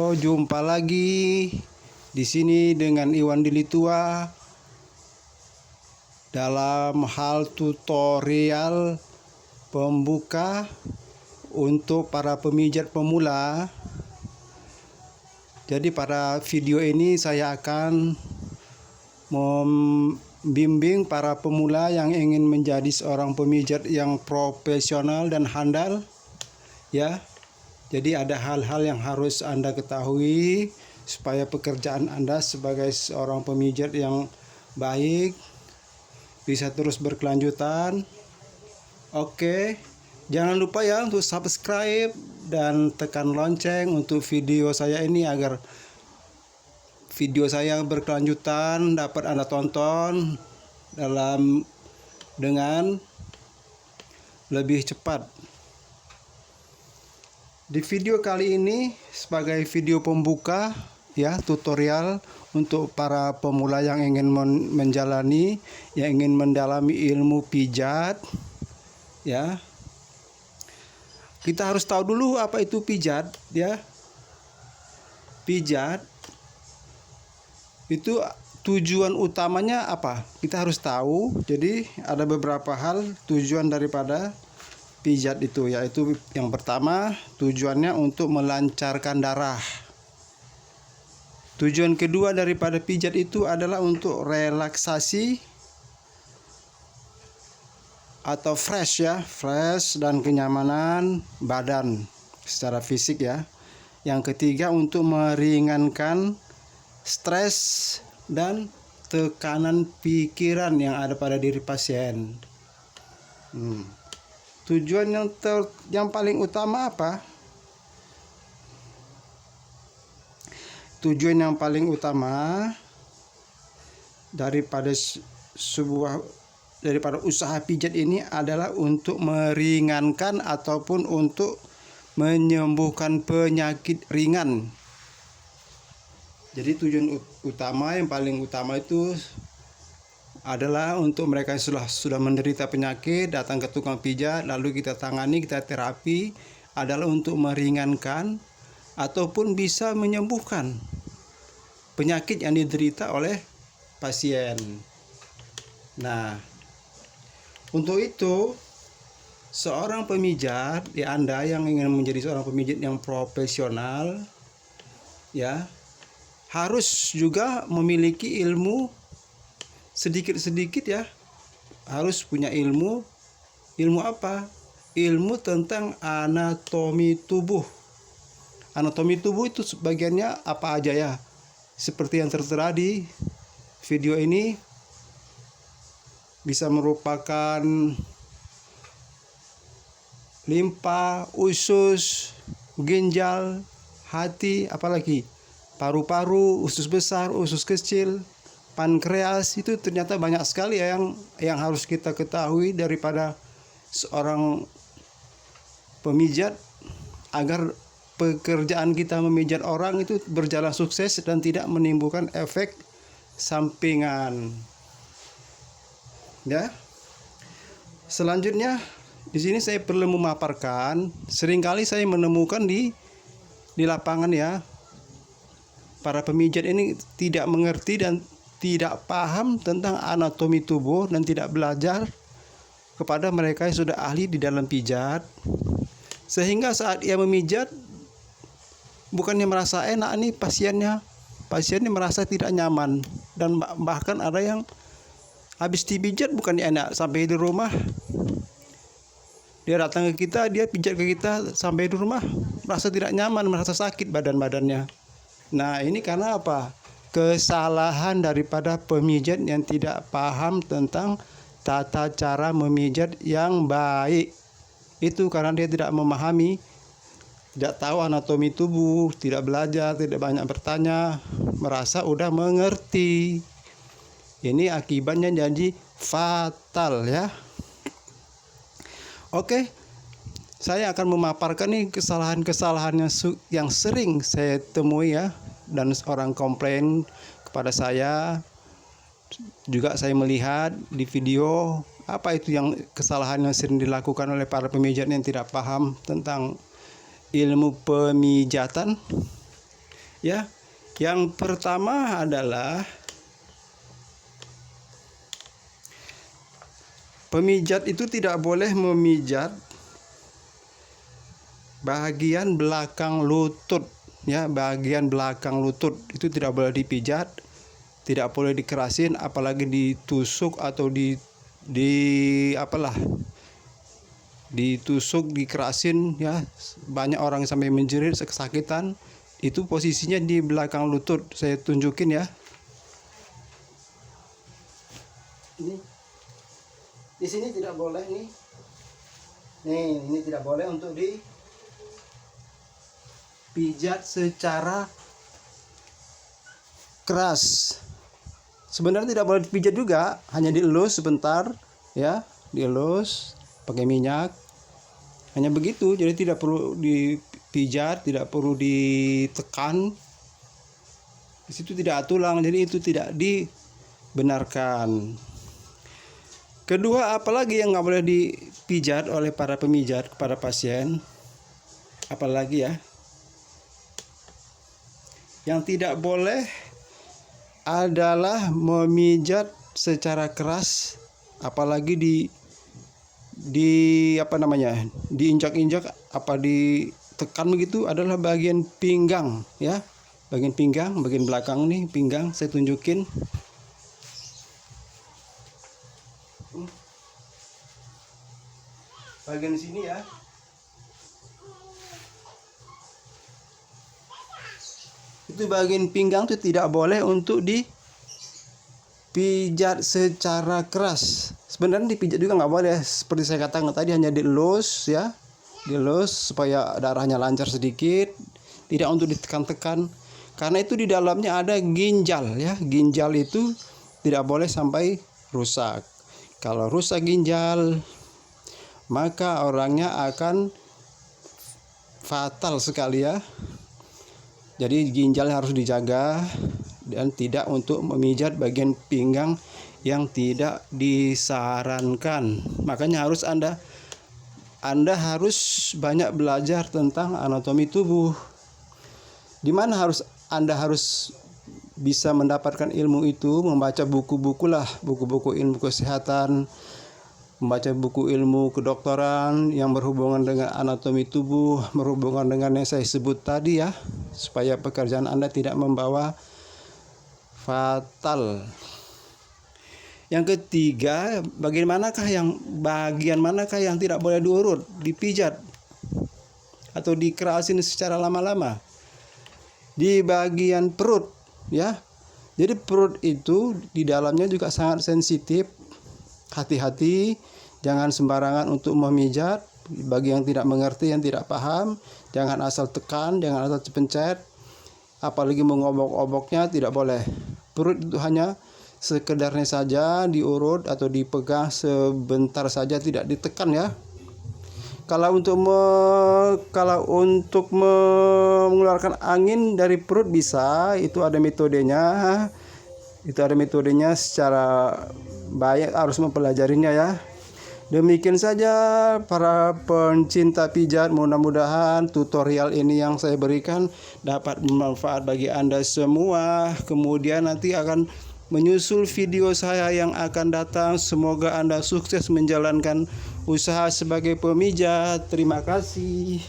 Halo, jumpa lagi di sini dengan Iwan Dilitua dalam hal tutorial pembuka untuk para pemijat pemula. Jadi pada video ini saya akan membimbing para pemula yang ingin menjadi seorang pemijat yang profesional dan handal, ya. Jadi ada hal-hal yang harus Anda ketahui supaya pekerjaan Anda sebagai seorang pemijat yang baik bisa terus berkelanjutan. Oke, jangan lupa ya untuk subscribe dan tekan lonceng untuk video saya ini agar video saya berkelanjutan dapat Anda tonton dengan lebih cepat. Di video kali ini sebagai video pembuka, ya, tutorial untuk para pemula yang ingin menjalani, yang ingin mendalami ilmu pijat, ya. Kita harus tahu dulu apa itu pijat, ya. Pijat itu tujuan utamanya apa? Kita harus tahu. Jadi ada beberapa hal tujuan daripada pijat itu, yaitu yang pertama tujuannya untuk melancarkan darah. Tujuan kedua daripada pijat itu adalah untuk relaksasi atau fresh dan kenyamanan badan secara fisik, ya. Yang ketiga untuk meringankan stres dan tekanan pikiran yang ada pada diri pasien. Tujuan yang paling utama apa? Tujuan yang paling utama daripada usaha pijat ini adalah untuk meringankan ataupun untuk menyembuhkan penyakit ringan. Jadi tujuan utama yang paling utama itu adalah untuk mereka yang sudah menderita penyakit, datang ke tukang pijat, lalu kita tangani, kita terapi, adalah untuk meringankan ataupun bisa menyembuhkan penyakit yang diderita oleh pasien. Nah, untuk itu seorang pemijat, Anda yang ingin menjadi seorang pemijat yang profesional, ya, harus juga memiliki ilmu sedikit-sedikit, ya. Harus punya ilmu apa? Ilmu tentang anatomi tubuh. Anatomi tubuh itu bagiannya apa aja, ya? Seperti yang tertera di video ini, bisa merupakan limpa, usus, ginjal, hati, apalagi paru-paru, usus besar, usus kecil, pankreas. Itu ternyata banyak sekali, ya, yang harus kita ketahui daripada seorang pemijat agar pekerjaan kita memijat orang itu berjalan sukses dan tidak menimbulkan efek sampingan, ya. Selanjutnya di sini saya perlu memaparkan, seringkali saya menemukan di lapangan, ya, para pemijat ini tidak mengerti dan tidak paham tentang anatomi tubuh dan tidak belajar kepada mereka yang sudah ahli di dalam pijat, sehingga saat ia memijat bukannya merasa enak nih pasiennya merasa tidak nyaman, dan bahkan ada yang habis dipijat bukannya enak, sampai di rumah dia datang ke kita, dia pijat ke kita, sampai di rumah merasa tidak nyaman, merasa sakit badannya. Nah, ini karena apa? Kesalahan daripada pemijat yang tidak paham tentang tata cara memijat yang baik. Itu karena dia tidak memahami, tidak tahu anatomi tubuh, tidak belajar, tidak banyak bertanya, merasa udah mengerti. Ini akibatnya jadi fatal, ya. Oke, saya akan memaparkan nih kesalahan-kesalahan yang sering saya temui, ya, dan orang komplain kepada saya. Juga saya melihat di video apa itu yang kesalahan yang sering dilakukan oleh para pemijat yang tidak paham tentang ilmu pemijatan. ya. Yang pertama adalah pemijat itu tidak boleh memijat bagian belakang lutut, ya. Bagian belakang lutut itu tidak boleh dipijat, tidak boleh dikerasin, apalagi ditusuk atau ditusuk, dikerasin, ya. Banyak orang sampai menjerit kesakitan. Itu posisinya di belakang lutut. Saya tunjukin, ya. Ini di sini tidak boleh nih. Ini tidak boleh untuk dipijat secara keras. Sebenarnya tidak boleh dipijat juga, hanya dielus sebentar, ya, dielus pakai minyak. Hanya begitu, jadi tidak perlu dipijat, tidak perlu ditekan. Di situ tidak ada tulang, jadi itu tidak dibenarkan. Kedua, apalagi yang nggak boleh dipijat oleh para pemijat kepada pasien, apalagi ya, yang tidak boleh adalah memijat secara keras, apalagi diinjak-injak, ditekan begitu, adalah bagian pinggang, ya. Bagian pinggang, bagian belakang nih, pinggang, saya tunjukin. Bagian sini, ya. Itu bagian pinggang itu tidak boleh untuk dipijat secara keras. Sebenarnya dipijat juga nggak boleh, seperti saya katakan tadi, hanya dielus, ya, dielus supaya darahnya lancar sedikit, tidak untuk ditekan-tekan, karena itu di dalamnya ada ginjal, ya. Ginjal itu tidak boleh sampai rusak. Kalau rusak ginjal, maka orangnya akan fatal sekali, ya. Jadi ginjal harus dijaga dan tidak untuk memijat bagian pinggang yang tidak disarankan. Makanya harus Anda harus banyak belajar tentang anatomi tubuh. Di mana Anda harus bisa mendapatkan ilmu itu, membaca buku-buku lah, buku-buku ilmu kesehatan, membaca buku ilmu kedokteran yang berhubungan dengan anatomi tubuh, berhubungan dengan yang saya sebut tadi, ya, supaya pekerjaan Anda tidak membawa fatal. Yang ketiga, bagian manakah yang tidak boleh diurut, dipijat atau dikerasin secara lama-lama? Di bagian perut, ya. Jadi perut itu di dalamnya juga sangat sensitif. Hati-hati, jangan sembarangan untuk memijat. Bagi yang tidak mengerti, yang tidak paham, jangan asal tekan, jangan asal pencet, apalagi mengobok-oboknya tidak boleh. Perut itu hanya sekedarnya saja diurut atau dipegang sebentar saja, tidak ditekan, ya. Kalau untuk mengeluarkan angin dari perut bisa, itu ada metodenya. Itu ada metodenya, secara baik harus mempelajarinya, ya. Demikian saja para pencinta pijat, mudah-mudahan tutorial ini yang saya berikan dapat bermanfaat bagi Anda semua. Kemudian nanti akan menyusul video saya yang akan datang. Semoga Anda sukses menjalankan usaha sebagai pemijat. Terima kasih.